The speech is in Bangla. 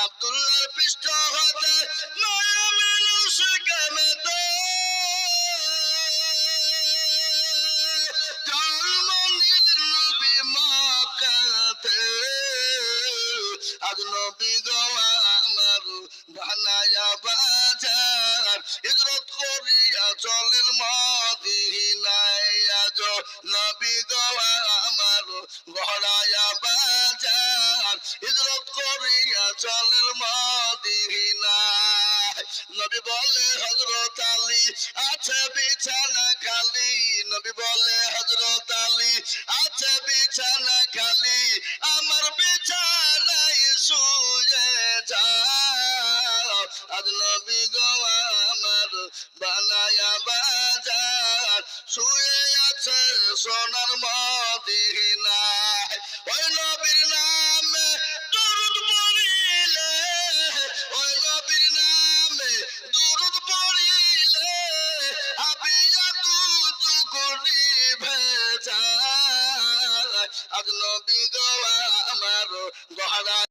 আব্দুল্লাহর পৃষ্ঠ হতে নয়া মানুষ কেমেতে জন্ম নিলেন নবী মক্কাতে। আজ নবী গো আমার বানায়া বাজার হিজরত করিয়া চলেন মদিনায়। আজ নবী গো আমার গড়ায়া বাজার হিজরত করিয়া চলেন মদিনায়। নবী বলে হযরত আলী আছে বিছানা খালি, নবী বলে হযরত আলী আছে বিছানা খালি, আমার বিছানায় শুয়ে যাও। আজ নবী গো আমার বানায়া বাজার শুয়ে আছে সোনার মদিনায়। ওই নবীর নামে দুরূদ পড়িলে, ওই নবীর নামে দুরূদ পড়িলে আবিয়া দুধ কোটি ভেজা। আজ নবী গো আমার গহরা